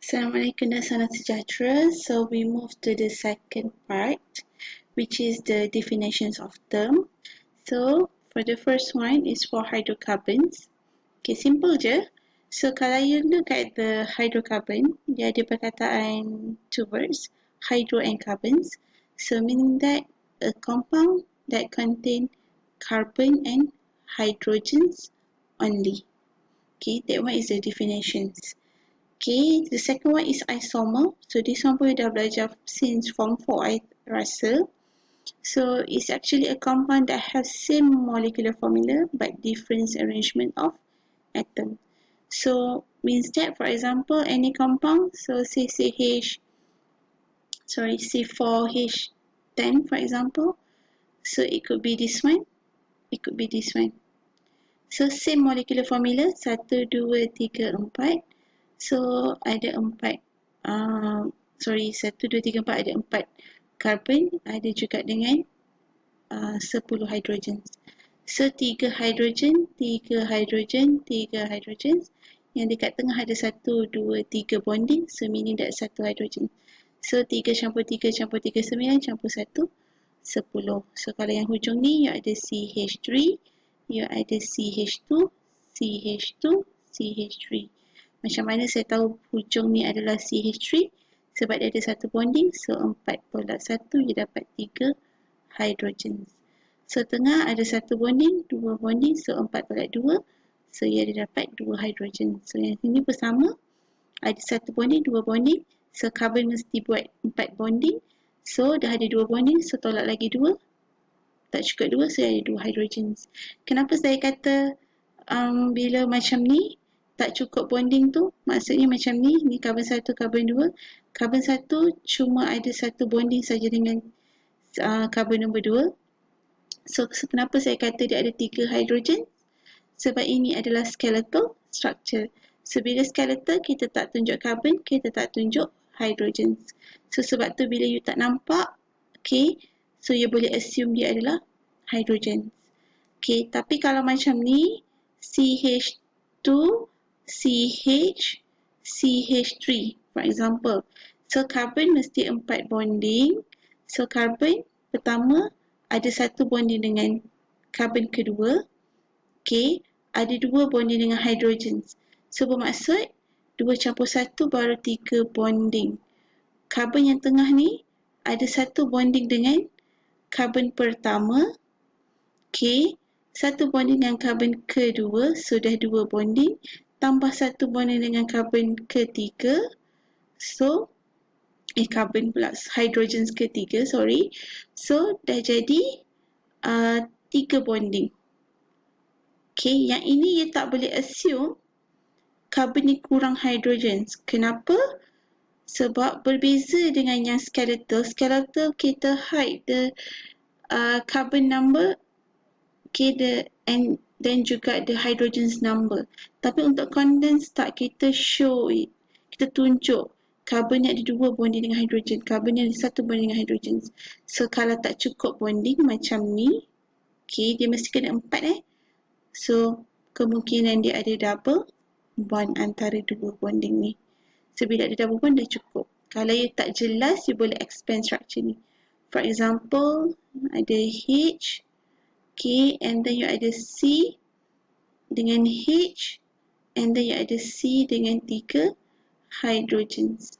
Assalamualaikum dan salam sejahtera. So we move to the second part, which is the definitions of term. So for the first one is for hydrocarbons. Okay, simple je. So kalau you look at the hydrocarbon, dia ada perkataan two words, hydro and carbons. So meaning that a compound that contain carbon and hydrogens only. Okay, that one is the definitions. Okay, the second one is isomer. So this one pun dah belajar since form 4 I rasa. So it's actually a compound that has same molecular formula but different arrangement of atom. So means that, for example, any compound, so say C4H10 for example. So it could be this one, it could be this one. So same molecular formula 1, 2, 3, 4. So ada 1, 2, 3, 4 ada 4 carbon, ada juga dengan 10 hydrogen. So 3 hydrogen, 3 hydrogen, 3 hydrogen. Yang dekat tengah ada 1, 2, 3 bonding, so meaning that 1 hydrogen. So 3 campur 3 campur 3, 9, campur 1, 10. So kalau yang hujung ni, you ada CH3, you ada CH2, CH2, CH3. Macam mana saya tahu hujung ni adalah CH3? Sebab dia ada 1 bonding, so 4 tolak 1, you dapat 3 hydrogen. So tengah ada 1 bonding, 2 bonding, so 4 tolak 2, so you ada dapat 2 hydrogen. So yang ini bersama, ada 1 bonding, 2 bonding, so carbon mesti buat 4 bonding, so dah ada 2 bonding, so tolak lagi 2, tak cukup 2, so ada 2 hydrogen. Kenapa saya kata bila macam ni tak cukup bonding tu, maksudnya macam ni carbon 1, carbon 2, carbon 1 cuma ada 1 bonding saja dengan carbon nombor 2. So kenapa saya kata dia ada 3 hydrogen? Sebab ini adalah skeletal structure. So bila skeletal, kita tak tunjuk carbon, kita tak tunjuk hydrogen. So sebab tu bila you tak nampak, okay, so you boleh assume dia adalah hydrogen. Okay, tapi kalau macam ni, CH2, CH, CH3 for example. So carbon mesti 4 bonding. So carbon pertama ada 1 bonding dengan carbon kedua. Okay, ada 2 bonding dengan hydrogen. So bermaksud 2 campur 1 baru 3 bonding. Carbon yang tengah ni ada 1 bonding dengan carbon pertama. Okay, 1 bonding dengan carbon kedua, sudah 2 bonding, tambah 1 bonding dengan carbon ketiga, so carbon plus hydrogen ketiga, sorry, so dah jadi 3 bonding. Okay, yang ini you tak boleh assume carbon ni kurang hydrogen. Kenapa? Sebab berbeza dengan yang skeletal. Skeletal kita hide the carbon number, okay, and then juga the hydrogen's number. Tapi untuk condense tak, kita show it. Kita tunjuk carbon ni ada 2 bonding dengan hydrogen, carbon ni ada 1 bonding dengan hydrogen. So kalau tak cukup bonding macam ni, okay, dia mesti kena 4 So kemungkinan dia ada double bond antara 2 bonding ni. So bila ada double bond dah cukup. Kalau you tak jelas, you boleh expand structure ni. For example, ada H, okay, and then you ada C dengan H, and then you ada C dengan 3 hydrogens.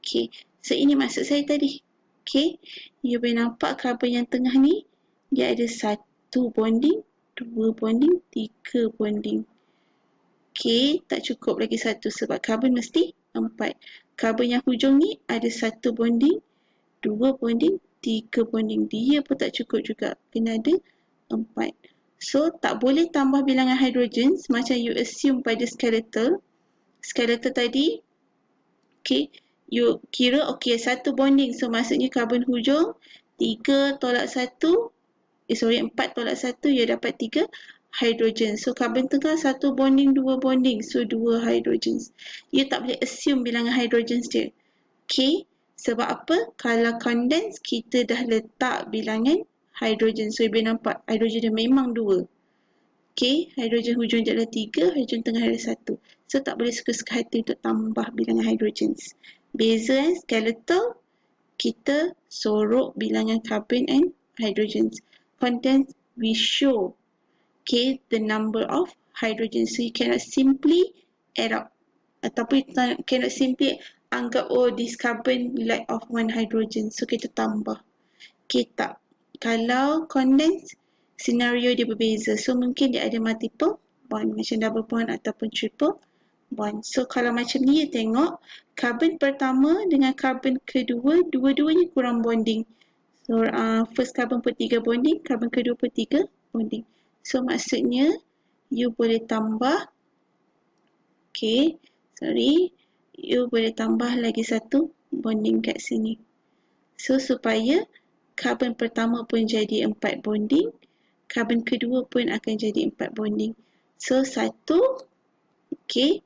Okay, so ini maksud saya tadi. Okay, you boleh nampak carbon yang tengah ni, dia ada 1 bonding, 2 bonding, 3 bonding. Okay, tak cukup lagi 1 sebab carbon mesti 4. Carbon yang hujung ni ada 1 bonding, 2 bonding, 3 bonding. Dia pun tak cukup juga, kena ada 4. So tak boleh tambah bilangan hydrogen macam you assume pada skeletal. Skeletal tadi, okay, you kira okay 1 bonding, so maksudnya carbon hujung 3 tolak 1, 4 tolak 1, you dapat 3 hydrogen. So carbon tengah 1 bonding, 2 bonding, so 2 hydrogen. You tak boleh assume bilangan hydrogen dia. Okay, sebab apa? Kalau condense, kita dah letak bilangan hydrogen. So you boleh nampak hydrogen dia memang 2. Okay, hydrogen hujung dia adalah 3, hydrogen tengah ada 1. So tak boleh suka-suka hati untuk tambah bilangan hydrogens. Beza skeletal, kita sorok bilangan carbon and hydrogens. Condense, we show the number of hydrogens. So you cannot simply add up ataupun cannot simply anggap this carbon lack of one hydrogen, so kita tambah. Tak. Kalau condense, senario dia berbeza. So mungkin dia ada multiple bond, macam double bond ataupun triple bond. So kalau macam ni, tengok carbon pertama dengan carbon kedua, dua-duanya kurang bonding. So first carbon pun 3 bonding, carbon kedua pun 3 bonding. So maksudnya you boleh tambah, you boleh tambah lagi satu bonding kat sini. So supaya carbon pertama pun jadi 4 bonding, carbon kedua pun akan jadi 4 bonding. So 1, 1, 2,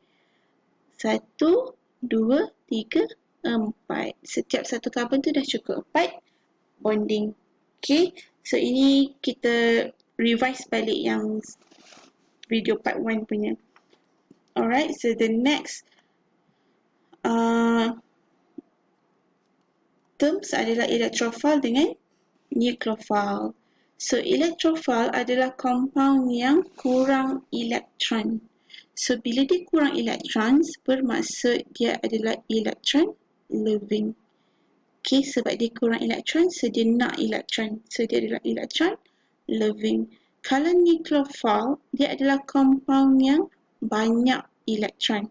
3, 4. Setiap satu carbon tu dah cukup 4 bonding. So ini kita revise balik yang video part 1 punya. Alright, so the next terms adalah electrophile dengan nucleophile. So electrophile adalah compound yang kurang elektron. So bila dia kurang elektron, bermaksud dia adalah electron loving. Sebab dia kurang elektron, so dia nak elektron. So dia adalah electron loving. Kalau nucleophile, dia adalah compound yang banyak elektron.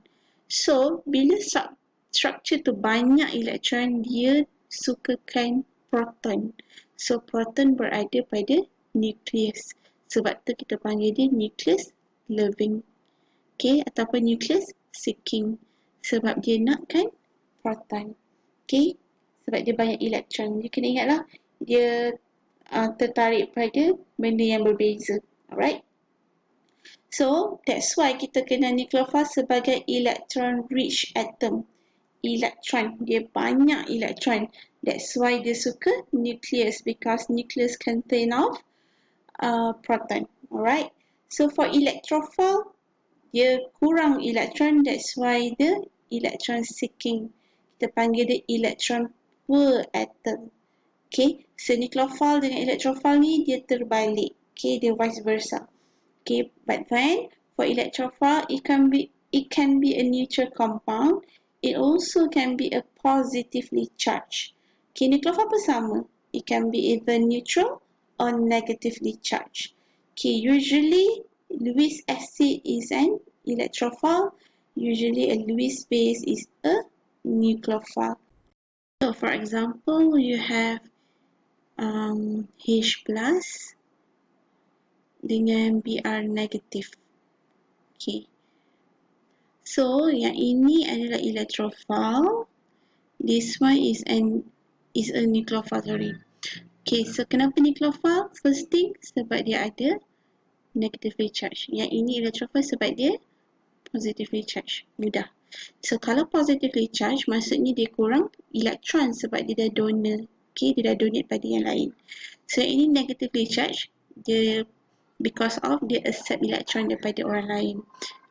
So bila structure tu banyak elektron, dia sukakan proton. So proton berada pada nucleus. Sebab tu kita panggil dia nucleus loving. Ataupun nucleus seeking. Sebab dia nakkan proton. Sebab dia banyak elektron. You kena ingatlah, dia tertarik pada benda yang berbeza. Alright? So, that's why kita kenal nucleophile sebagai electron rich atom. Elektron, dia banyak elektron. That's why dia suka nucleus, because nucleus contain of proton. Alright? So, for electrophile, dia kurang elektron, that's why the electron seeking. Kita panggil dia electron poor atom. So nucleophile dengan electrophile ni dia terbalik. Dia vice versa. But then for electrophile, it can be a neutral compound. It also can be a positively charged. Nucleophile pun sama. It can be either neutral or negatively charged. Usually Lewis acid is an electrophile. Usually a Lewis base is a nucleophile. So for example, you have H plus dengan Br negatif. So yang ini adalah electrophile. This one is a nucleophile. So kenapa nucleophile? First thing, sebab dia ada negatively charged. Yang ini electrophile sebab dia positively charged. Mudah. So kalau positively charged, maksudnya dia kurang elektron sebab dia dah donor. Dia dah donate pada yang lain. So ini negatively charged, dia because of dia accept elektron daripada orang lain.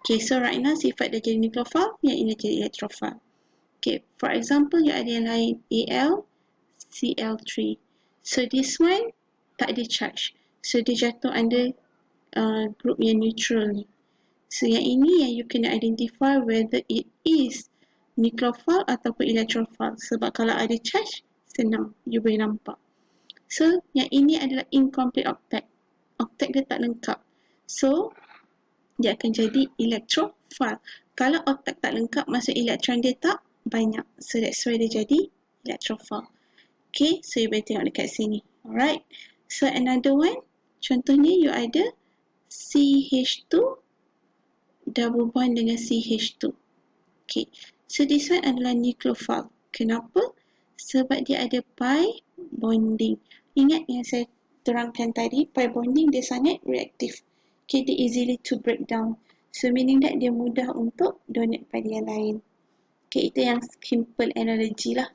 So right now sifat dia jadi nucleophile, yang ini jadi electrophile. For example, you ada yang lain, Al, Cl3. So this one tak ada charge. So dia jatuh under group yang neutral ni. So yang ini yang you kena identify whether it is nucleophile ataupun electrophile. Sebab kalau ada charge, senang, you boleh nampak. So yang ini adalah incomplete octet. Octet dia tak lengkap. So dia akan jadi electrophile. Kalau octet tak lengkap, maksud elektron dia tak banyak. So that's why dia jadi electrophile. So you boleh tengok dekat sini. Alright. So another one, contohnya you ada CH2 double bond dengan CH2. So this one adalah nucleophile. Kenapa? Sebab dia ada pi bonding. Ingat yang saya terangkan tadi, pi bonding dia sangat reaktif. Dia easily to break down. So meaning that dia mudah untuk donate pada yang lain. Itu yang simple analogy lah.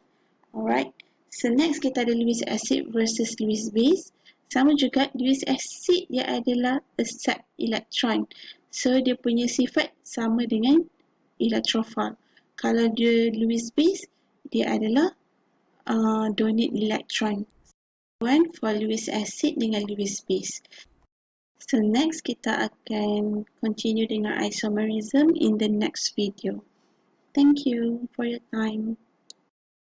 Alright. So next kita ada Lewis acid versus Lewis base. Sama juga, Lewis acid dia adalah accept electron. So dia punya sifat sama dengan electrophile. Kalau dia Lewis base, dia adalah donate electron. One for Lewis acid dengan Lewis base. So next kita akan continue dengan isomerism in the next video. Thank you for your time.